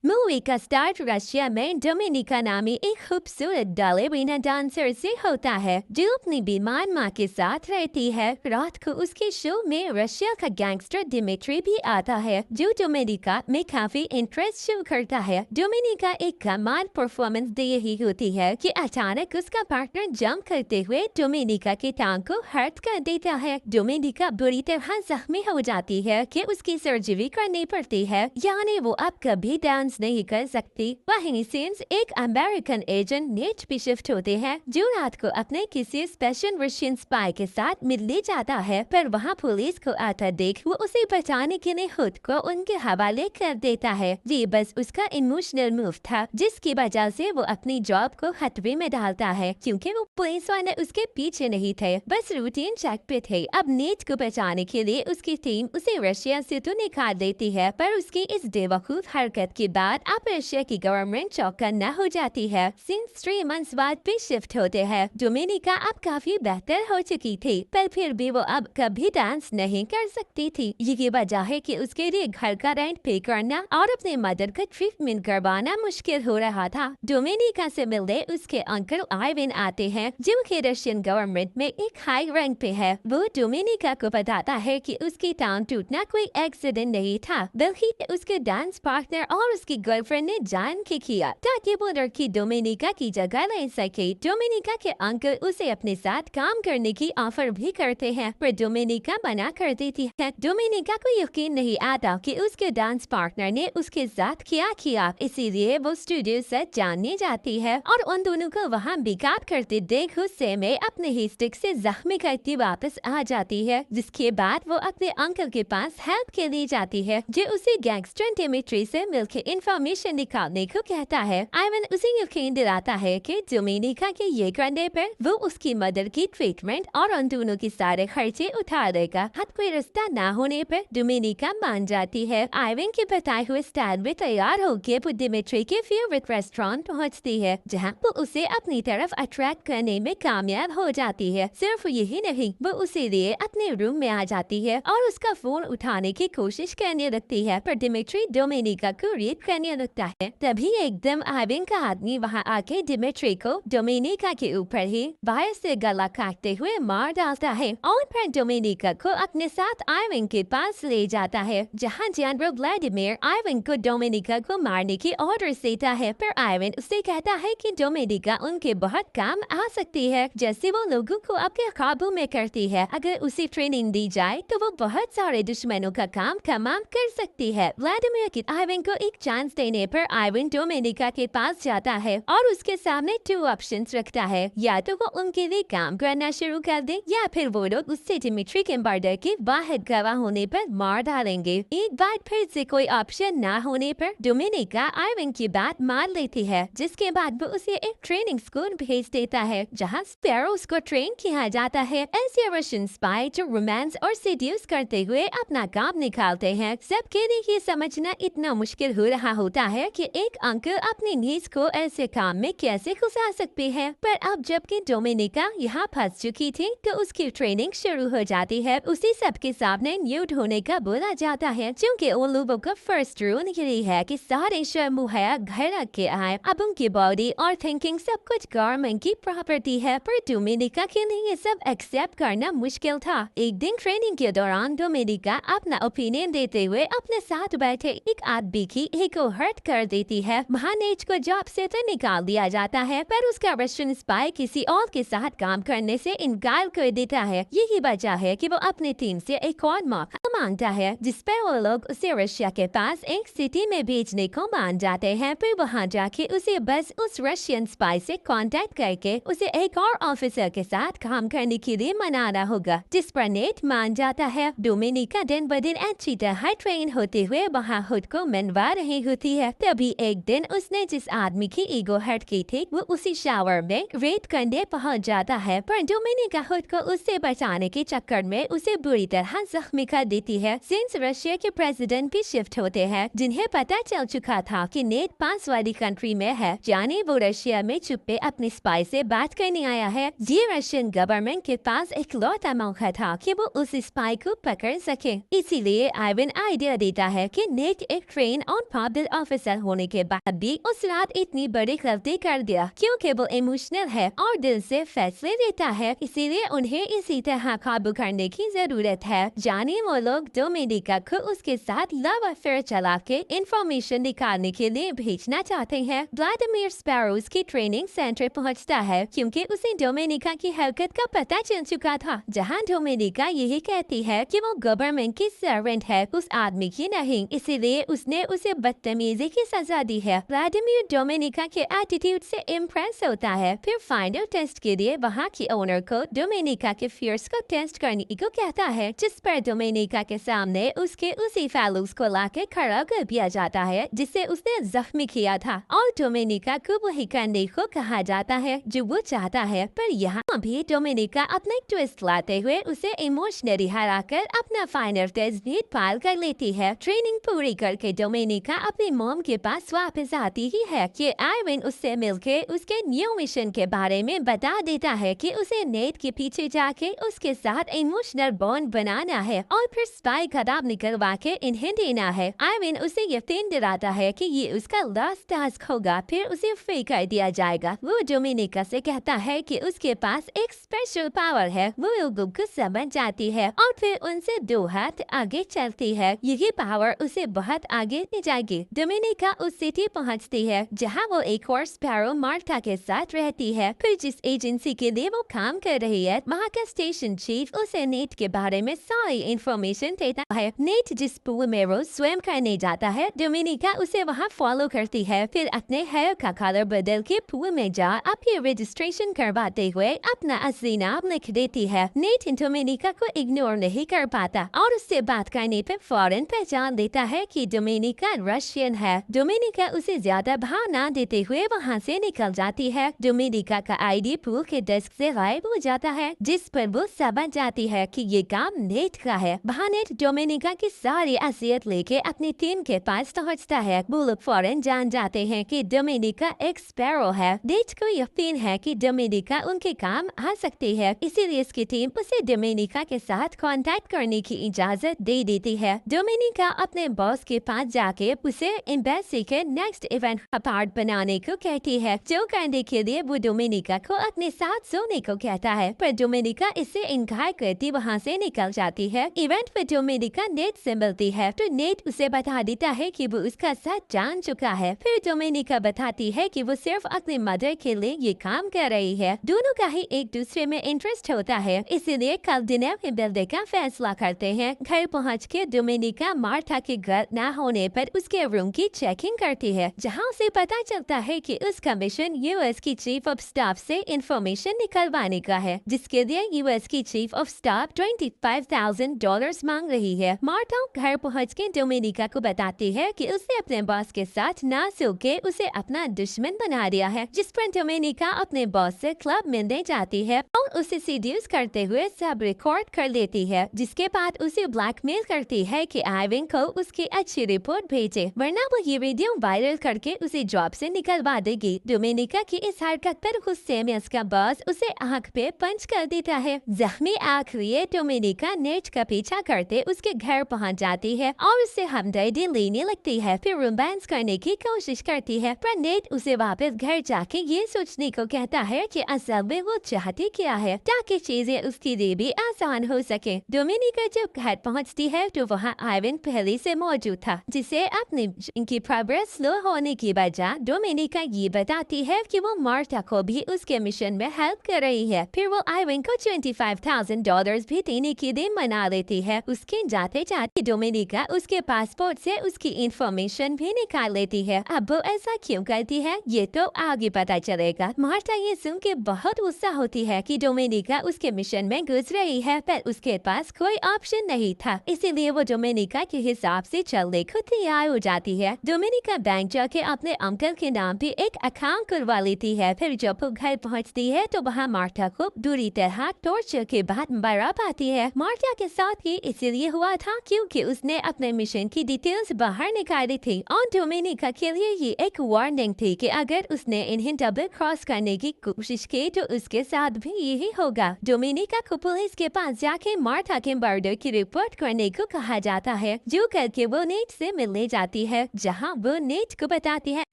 Movie का start Russia में Dominica नामी एक खूबसूरत बालेरिना डांसर से होता है जो अपनी बीमार माँ के साथ रहती है। रात को उसके शो में रशिया का गैंगस्टर दिमित्री भी आता है जो डोमिनिका में काफी इंटरेस्ट शो करता है। डोमिनिका एक कमाल परफॉर्मेंस दे रही होती है कि अचानक उसका पार्टनर जंप करते हुए डोमिनिका के टांग को हर्ट कर देता है। डोमिनिका बुरी तरह जख्मी हो जाती है कि उसकी सर्जरी करनी पड़ती है, यानी वो अब कभी डांस नहीं कर सकती। वहीं सीन्स एक अमेरिकन एजेंट नेट पे शिफ्ट होते हैं जो रात को अपने किसी स्पेशल रशियन स्पाई के साथ मिलने जाता है, पर वहाँ पुलिस को आता देख वो उसे बचाने के लिए खुद को उनके हवाले कर देता है। ये बस उसका इमोशनल मूव था जिसकी वजह से वो अपनी जॉब को खतरे में डालता है क्योंकि वो पुलिस वाले उसके पीछे नहीं थे, बस रूटीन चेक पे थे। अब नेट को बचाने के लिए उसकी टीम उसे रशिया से तो निकाल देती है, पर उसकी इस बेवकूफ हरकत के बाद अब रशिया की गवर्नमेंट चौकन्ना हो जाती है। सिंस 3 मंथ्स बाद भी शिफ्ट होते हैं। डोमिनिका अब काफी बेहतर हो चुकी थी, पर फिर भी वो अब कभी डांस नहीं कर सकती थी। ये वजह है कि उसके लिए घर का रेंट पे करना और अपने मदर का ट्रीटमेंट करवाना मुश्किल हो रहा था। डोमिनिका से मिलने उसके अंकल आइविन आते हैं जो कि रशियन गवर्नमेंट में एक हाई रैंक पे है। वो डोमिनिका को बताता है कि उसकी टांग टूटना कोई एक्सीडेंट नहीं था, बल्कि उसके डांस पार्टनर और उसकी गर्लफ्रेंड ने जान के किया ताकि वो लड़की डोमिनिका की जगह ले सके। डोमिनिका के अंकल उसे अपने साथ काम करने की ऑफर भी करते हैं, पर डोमिनिका मना कर देती है। डोमिनिका को यकीन नहीं आता कि उसके डांस पार्टनर ने उसके साथ क्या किया, इसीलिए वो स्टूडियो से जानने जाती है और उन दोनों को वहाँ बिगाड़ करते देख गुस्से में अपने ही स्टिक से जख्मी करती वापस आ जाती है, जिसके बाद वो अपने अंकल के पास हेल्प के लिए जाती है जो उसे गैंगस्टर दिमित्री से मिलकर इंफॉर्मेशन निकालने को कहता है। आइवन उसे यकीन दिलाता है कि डोमिनिका के ये करने पर वो उसकी मदर की ट्रीटमेंट और उन दोनों के सारे खर्चे उठा देगा। हद कोई रास्ता न होने पर डोमिनिका मान जाती है। आइवन के बताए हुए स्टाइल में तैयार होकर वो दिमित्री के फेवरेट रेस्टोरेंट पहुंचती है जहां वो उसे अपनी तरफ अट्रैक्ट करने में कामयाब हो जाती है। सिर्फ यही नहीं, वो उसे लिए अपने रूम में आ जाती है और उसका फोन उठाने की कोशिश करने लगती है, पर दिमित्री डोमिनिका को रेप करने लगता है। तभी एकदम आइविन का आदमी वहां आके दिमित्री को डोमिनिका के ऊपर ही बाहर से गला काटते हुए मार डालता है और फिर डोमिनिका को अपने साथ आइविन के पास ले जाता है जहां जनरल व्लादिमीर आइविन को डोमिनिका को मारने की ऑर्डर देता है, पर आइविन उसे कहता है कि डोमिनिका उनके बहुत काम आ सकती है, जैसे वो लोगों को अपने काबू में करती है। अगर उसे ट्रेनिंग दी जाए तो वो बहुत सारे दुश्मनों का काम तमाम कर सकती है। व्लादिमीर की आइविन को एक चांस देने पर आइविन डोमिनिका के पास जाता है और उसके सामने 2 ऑप्शंस रखता है, या तो वो उनके लिए काम करना शुरू कर दे या फिर वो लोग उससे दिमित्री के मर्डर के वाहिद गवाह होने पर मार डालेंगे। एक बार फिर से कोई ऑप्शन न होने पर डोमिनिका आइविन की बात मान लेती है, जिसके बाद वो उसे एक ट्रेनिंग स्कूल भेज देता है जहाँ स्पैरोज को ट्रेन किया जाता है। ऐसे रशियन स्पाई जो रोमांस और सेड्यूस करते हुए अपना काम निकालते हैं। सबके लिए ये समझना इतना मुश्किल हो रहा होता है कि एक अंकल अपनी नीज को ऐसे काम में कैसे घुसा सकते हैं, पर अब जबकि डोमिनिका यहाँ फंस चुकी थी तो उसकी ट्रेनिंग शुरू हो जाती है। उसे सबके सामने न्यूड होने का बोला जाता है क्योंकि उन लोगों का फर्स्ट रूल यही है कि सारे शर्म मुहैया घर रख के आए। अब उनकी बॉडी और थिंकिंग सब कुछ गवर्नमेंट की प्रॉपर्टी है, पर डोमिनिका के लिए ये सब एक्सेप्ट करना मुश्किल था। एक दिन ट्रेनिंग के दौरान डोमिनिका अपना ओपिनियन देते हुए अपने साथ बैठे एक आदमी की एक को हर्ट कर देती है। महानेज को जॉब से तो निकाल दिया जाता है, पर उसका रशियन स्पाई किसी और के साथ काम करने से इनकार कर देता है। यही वजह है कि वो अपनी टीम से एक और मौका मांगता है, जिस पर वो लोग उसे रशिया के पास एक सिटी में भेजने को मान जाते हैं। फिर वहाँ जाके उसे बस उस रशियन स्पाई से कांटेक्ट करके उसे एक और ऑफिसर के साथ काम करने के लिए मनाना होगा, जिस पर नेट मान जाता है। डोमिनिका दिन ब दिन अच्छी तरह ट्रेन होते हुए वहाँ खुद को मनवा रही होती है। तभी एक दिन उसने जिस आदमी की ईगो हर्ट की थी वो उसी शावर में रेड करने पहुँच जाता है, पर डोमिनिका खुद को उससे बचाने के चक्कर में उसे बुरी तरह जख्मी कर देती है सिंस रशिया के प्रेसिडेंट भी शिफ्ट होते हैं, जिन्हें पता चल चुका था कि नेट पास वाली कंट्री में है, जाने वो रशिया में चुप्पे अपने स्पाई से बात करने आया है। ये रशियन गवर्नमेंट के पास एक लौता मौका था कि वो उस स्पाई को पकड़ सके। इसीलिए आइवन आइडिया देता है कि नेट एक ट्रेन और पब्लिक ऑफिसर होने के बाद भी उस रात इतनी बड़ी गलती कर दिया, क्योंकि वो इमोशनल है और दिल से फैसले लेता है। इसीलिए उन्हें इसी तरह काबू करने की जरूरत है। जाने वो लोग डोमिनिका को उसके साथ लव अफेयर चला के इंफॉर्मेशन निकालने के लिए भेजना चाहते हैं। व्लादिमीर स्पैरोज की ट्रेनिंग सेंटर पहुंचता है, क्योंकि उसे डोमिनिका की हरकत का पता चल चुका था, जहां डोमिनिका यही कहती है कि वो गवर्नमेंट की सर्वेंट है, उस आदमी की नहीं। इसीलिए उसने उसे बदतमीजी की सजा दी है। व्लादिमीर डोमिनिका के एटीट्यूड से इम्प्रेस होता है, फिर फाइनल टेस्ट के लिए वहाँ की ओनर को डोमिनिका के फियर्स को टेस्ट करने को कहता है, जिस पर डोमिनिका के सामने उसके उसी फैलूस को लाके खड़ा कर दिया जाता है जिसे उसने जख्मी किया था, और डोमिनिका को वही करने को कहा जाता है जो वो चाहता है। पर यहाँ भी डोमिनिका अपने ट्विस्ट लाते हुए उसे इमोशनली हराकर अपना फाइनल टेस्ट भी पार कर लेती है। ट्रेनिंग पूरी करके डोमिनिका अपनी मॉम के पास वापस आती ही है कि आइवन उससे मिलके उसके न्यू मिशन के बारे में बता देता है कि उसे नेट के पीछे जाके उसके साथ इमोशनल बॉन्ड बनाना है और फिर स्पाई खराब निकलवा के इन्हें देना है। आइवन उसे यकीन दिलाता है कि ये उसका लास्ट टास्क होगा, फिर उसे फ्री कर दिया जाएगा। वो डोमिनिका से कहता है कि उसके पास एक स्पेशल पावर है। वो लोगों को समझ जाती है और फिर उनसे 2 हाथ आगे चलती है। यही पावर उसे बहुत आगे ले जाएगी। डोमिनिका उस सिटी पहुंचती है जहां वो एक और स्पैरो मार्था के साथ रहती है। फिर जिस एजेंसी के लिए वो काम कर रही है, वहाँ का स्टेशन चीफ उसे नेट के बारे में सारी इंफॉर्मेशन देता है। नेट जिस पूल में रोज स्वयं करने जाता है, डोमिनिका उसे वहाँ फॉलो करती है। फिर अपने हेयर का कलर बदल के पूल में जा अपनी रजिस्ट्रेशन करवाते हुए अपना असली नाम लिख देती है। नेट डोमिनिका को इग्नोर नहीं कर पाता और उससे बात करने पर फौरन पहचान लेता है कि डोमिनिका रशियन है। डोमिनिका उसे ज्यादा भाव न देते हुए वहाँ से निकल जाती है। डोमिनिका का आईडी पूल के डेस्क से गायब हो जाता है, जिस पर वो समझ जाती है कि ये काम नेट का है। वहाँ नेट डोमिनिका की सारी असलियत लेके अपनी टीम के पास पहुँचता है। वो लोग फौरन जान जाते हैं कि डोमिनिका एक स्पैरो है। नेट को यकीन है कि डोमिनिका उनके काम आ सकती है, इसीलिए इसकी टीम उसे डोमिनिका के साथ कांटेक्ट करने की इजाजत दे देती है। डोमिनिका अपने बॉस के पास जाके उसे एम्बेसी के नेक्स्ट इवेंट का पार्ट बनाने को कहती है, जो करने के लिए वो डोमिनिका को अपने साथ सोने को कहता है, पर डोमिनिका इससे इनकार करती वहाँ से निकल जाती है। इवेंट पर डोमिनिका नेट से मिलती है तो नेट उसे बता देता है कि वो उसका साथ जान चुका है। फिर डोमिनिका बताती है कि वो सिर्फ अपने मदर के लिए ये काम कर रही है। दोनों का ही एक दूसरे में इंटरेस्ट होता है, इसीलिए कल डिनर में मिलने का फैसला करते हैं। घर पहुँच के डोमिनिका मार्था के घर न होने पर उसके रूम की चेकिंग करती है, जहाँ उसे पता चलता है कि उसका मिशन यूएस की चीफ ऑफ स्टाफ से इंफॉर्मेशन निकलवाने का है, जिसके लिए यूएस की चीफ ऑफ स्टाफ $25,000 मांग रही है। मार्था घर पहुँच के डोमिनिका को बताती है कि उसने अपने बॉस के साथ ना सो के उसे अपना दुश्मन बना दिया है, जिस पर डोमिनिका अपने बॉस से क्लब मिलने जाती है और उसे सीड्यूस करते हुए सब रिकॉर्ड कर लेती है, जिसके बाद उसे ब्लैकमेल करती है कि आइवन को उसकी अच्छी रिपोर्ट भेजे, वरना वो ये वीडियो वायरल करके उसे जॉब से निकलवा देगी। डोमिनिका की इस हरकत पर गुस्से में उसका बॉस उसे आंख पे पंच कर देता है। जख्मी आंख लिए डोमिनिका नेट का पीछा करते उसके घर पहुंच जाती है और उससे हमदर्दी लेने लगती है। फिर रोमांस करने की कोशिश करती है, पर नेट उसे वापस घर जाके ये सोचने को कहता है कि असल में वो चाहती क्या है, ताकि चीजें उसके लिए भी आसान हो सके। डोमिनिका जब घर पहुंचती है तो वहाँ आइवन पहले से मौजूद था, जिसे अपनी इनकी प्रोग्रेस स्लो होने की वजह डोमिनिका ये बताती है कि वो मार्था को भी उसके मिशन में हेल्प कर रही है। फिर वो आइवन को $25,000 भी देने के लिए मना लेती है। उसके जाते जाते डोमिनिका उसके पासपोर्ट से उसकी इंफॉर्मेशन भी निकाल लेती है। अब वो ऐसा क्यों करती है ये तो आगे पता चलेगा। मार्था ये सुन के बहुत गुस्सा होती है कि डोमिनिका उसके मिशन में घुस रही है, पर उसके पास कोई ऑप्शन नहीं था, इसीलिए वो डोमिनिका के हिसाब से चलने को तैयार हो जाती है। डोमिनिका बैंक जाके अपने अंकल के नाम पे एक अकाउंट करवा लेती है। फिर जब वो घर पहुंचती है तो वहाँ मार्था को बुरी तरह टॉर्चर के बाद बरा पाती है। मार्था के साथ ये इसीलिए हुआ था क्योंकि उसने अपने मिशन की डिटेल्स बाहर निकाली थी और डोमिनिका के लिए ये एक वार्निंग थी कि अगर उसने इन्हें डबल क्रॉस करने की कोशिश की तो उसके साथ भी यही होगा। डोमिनिका को पुलिस के पास जाके मार्था के मर्डर की रिपोर्ट करने को कहा जाता है, जो करके वो नेट से मिलने जाती है, जहां वो नेट को बताती है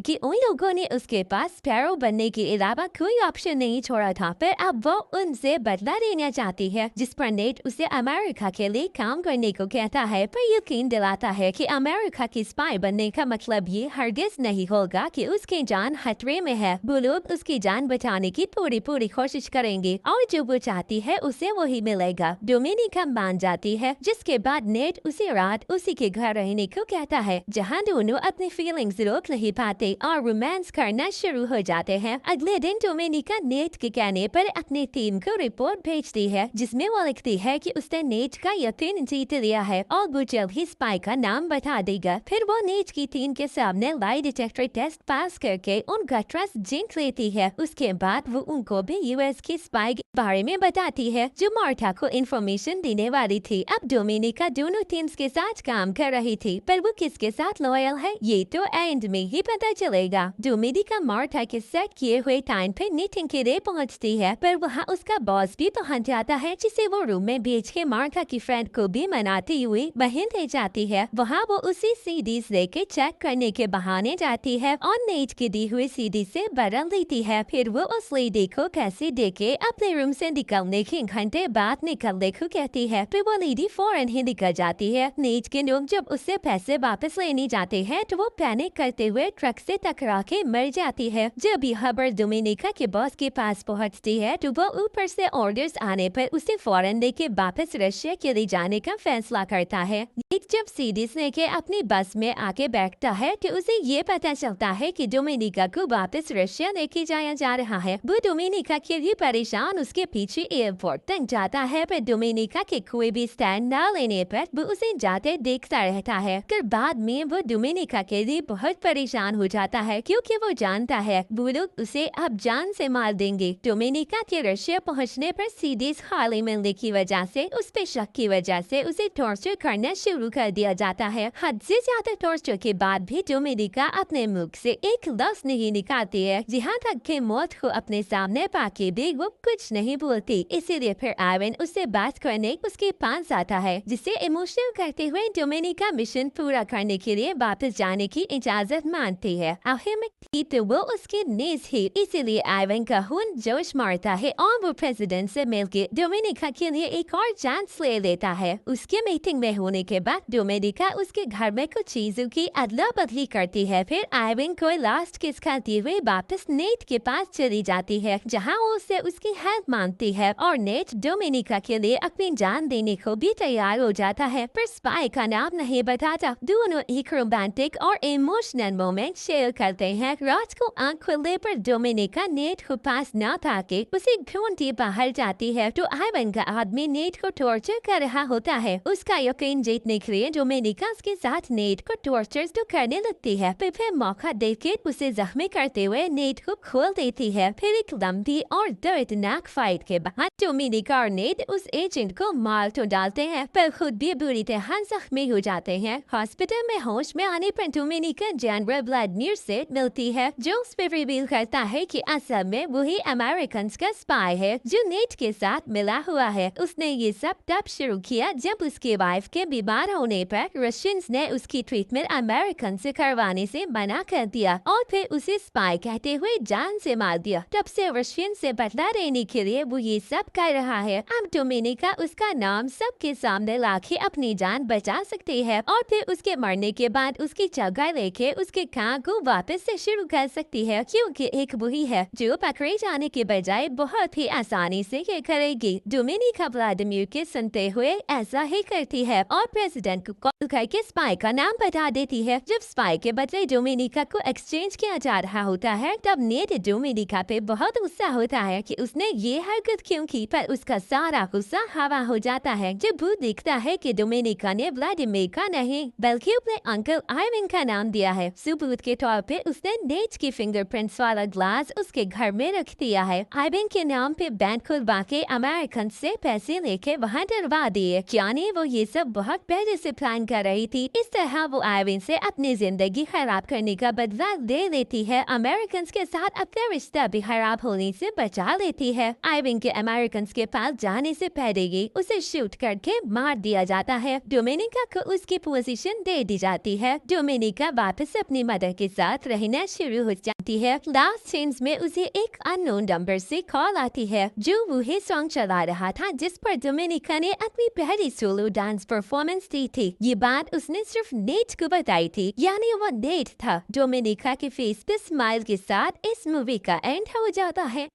कि उन लोगों ने उसके पास स्पैरो बनने के अलावा कोई ऑप्शन नहीं छोड़ा था, पर अब वो उनसे बदला लेना चाहती है। जिस पर नेट उसे अमेरिका के लिए काम करने को कहता है, पर यकीन दिलाता है कि अमेरिका की स्पाई बनने का मतलब ये हरगिज नहीं होगा कि उसकी जान खतरे में है। वो लोग उसकी जान बचाने की पूरी कोशिश करेंगे और जो वो चाहती है उसे वही मिलेगा। डोमिनिका मान जाती है, जिसके बाद नेट उसी रात उसी के घर रहने को कहता है, जहां दोनों अपनी फीलिंग्स रोक नहीं पाते और रोमांस करना शुरू हो जाते हैं। अगले दिन डोमिनिका नेट के कहने पर अपनी टीम को रिपोर्ट भेजती है, जिसमें वो लिखती है कि उसने नेट का यकीन जीत लिया है और वो जल्द ही स्पाई का नाम बता देगा। फिर वो नेट की टीम के सामने लाई डिटेक्टर टेस्ट पास करके उनका ट्रस्ट जीत लेती है। उसके बाद वो उनको भी यूएस की स्पाई के बारे में बताती है, जो मार्था को इन्फॉर्मेशन देने वाली थी। अब डोमिनिका दोनों टीम्स के साथ काम कर रही थी, पर वो किसके साथ लॉयल है ये तो एंड में ही पता चलेगा। डोमिनिका मार्था के सेट किए हुए टाइम पे मीटिंग के लिए पहुंचती है, पर वहाँ उसका बॉस भी पहुंच जाता है, जिसे वो रूम में भेज के मार्था की फ्रेंड को भी मनाती हुई बहन ले जाती है। वहाँ वो उसी सीडीज लेके चेक करने के बहाने जाती है और नेट की दी हुई सीडी से बदल लेती है। फिर वो उस लेडी को कैसे देके अपने रूम से निकलने के घंटे बाद निकलने को कहती है, फिर वो लेडी फौरन ही निकल जाती है। नेट के लोग जब उससे पैसे वापस लेने जाते हैं तो वो पैनिक करते हुए ट्रक से टकरा के मर जाती है। जब ये खबर डोमिनिका के बॉस के पास पहुंचती है तो वो ऊपर से ऑर्डर्स आने पर उसे फौरन लेके वापस रशिया के लिए जाने का फैसला करता है। नेट जब सीडीज लेके अपनी बस में आके बैठता है तो उसे ये पता चलता है कि डोमिनिका को वापस रशिया लेके जाया जा रहा है। वो डोमिनिका के लिए परेशान उसके पीछे एयरपोर्ट तक जाता है, पर डोमिनिका के कोई भी स्टैंड न लेने पर वो उसे जाते देखता रहता है। फिर बाद में वो डोमिनिका के लिए बहुत परेशान हो जाता है, क्योंकि वो जानता है वो लोग उसे अब जान से मार देंगे। डोमिनिका के रशिया पहुंचने पर सीडीज खाली मिलने की वजह से उस पे शक की वजह से उसे टॉर्चर करना शुरू कर दिया जाता है। हद से ज्यादा टॉर्चर के बाद भी डोमिनिका अपने मुख से एक लफ्ज नहीं निकालती है, जहाँ तक कि मौत को अपने सामने पाके भी वो कुछ नहीं बोलती। इसीलिए फिर आयरन उससे बात करने उसके पास आता है, जिसे इमोशनल करते हुए डोमिनिका मिशन पूरा करने के लिए वापस जाने की इजाजत मांगती है। आखिर में तो वो उसके नेज है, इसीलिए आयरन का खून जोश मारता है और वो प्रेसिडेंट से मिलकर डोमिनिका के लिए एक और चांस ले लेता है। उसके मीटिंग में होने के बाद डोमिनिका उसके घर में कुछ चीजों की अदला बदली करती है। फिर आयरन को लास्ट किस खाते हुए वापस नेट के पास चली जाती है, जहां वो उससे उसकी हेल्प मांगती है और नेट डोमिनिका के लिए अपनी जान देने को भी तैयार हो जाता है, पर स्पाई का नाम नहीं बताता। दोनों एक रोमांटिक और इमोशनल मोमेंट शेयर करते हैं। रात को आंख खुलने पर डोमिनिका नेट को पास न थाके उसे ढूंढती बाहर जाती है तो आयरन का आदमी नेट को टॉर्चर कर रहा होता है। उसका यकीन जीतने के लिए डोमिनिका उसके साथ नेट को टॉर्चर तो करने लगती है, फिर मौका देके उसे जख्मी करते हुए नेट को खोल देती है। फिर एक लंबी और दर्दनाक फाइट के बाद डोमिनिका और नेट उस एजेंट को मार तो डालते हैं, पर खुद भी बुरी तरह जख्मी हो जाते हैं। हॉस्पिटल में होश में आने पर डोमिनिका जनरल व्लादिमीर से मिलती है, जो उस पर रिवील करता है कि असल में वही अमेरिकन का स्पाई है जो नेट के साथ मिला हुआ है। उसने ये सब तब शुरू किया जब उसके वाइफ के बीमार होने पर रशियंस ने उसकी ट्रीटमेंट अमेरिकन से करवाने से मना कर दिया और फिर उसे स्पाई कहते हुए जान से मार दिया। तब से रशियन से बदला लेने के लिए वो ये सब कर रहा है। अब डोमिनिका उसका नाम सबके सामने लाके अपनी जान बचा सकती है और फिर उसके मरने के बाद उसकी जगह लेके उसके काम को वापस से शुरू कर सकती है, क्योंकि एक वही है जो पकड़े जाने के बजाय बहुत ही आसानी से ये करेगी। डोमिनिका व्लादिमीर के सुनते हुए ऐसा ही करती है और प्रेसिडेंट को कॉल करके स्पाई का नाम बता देती है। जब स्पाई के बदले डोमिनिका को एक्सचेंज किया जा रहा होता है तब नेट डोमिनिका पे बहुत गुस्सा होता है कि उसने ये हरकत क्यों की, पर उसका सारा गुस्सा हवा हो जाता है जब वो देखता है कि डोमिनिका ने व्लादिमीर का नहीं बल्कि अपने अंकल आयरन का नाम दिया है। सबूत के तौर पे उसने नेट की फिंगरप्रिंट्स वाला ग्लास उसके घर में रख दिया है। आयरन के नाम पे बैंक खुलवा के अमेरिकन से पैसे लेके वहाँ डरवा दिए है, यानी वो ये सब बहुत पहले से प्लान कर रही थी। इस तरह वो आयरन से अपनी जिंदगी खराब करने का बदला दे लेती है, अमेरिकन के साथ अपना रिश्ता भी खराब होने से बचा लेती है। आयरन के अमेरिकन के पास जाने से पहले ही उसे शूट करके मार दिया जाता है। डोमिनिका को उसकी पोजीशन दे दी जाती है। डोमिनिका वापस अपनी मदर के साथ रहना शुरू हो जाती है। लास्ट सीन्स में उसे एक अननोन नंबर से कॉल आती है जो वही सॉन्ग चला रहा था जिस पर डोमिनिका ने अपनी पहली सोलो डांस परफॉर्मेंस दी थी। ये बात उसने सिर्फ नेट को बताई थी, यानी वो नेट था। डोमिनिका के फेस पे स्माइल के साथ इस मूवी का एंड हो जाता है।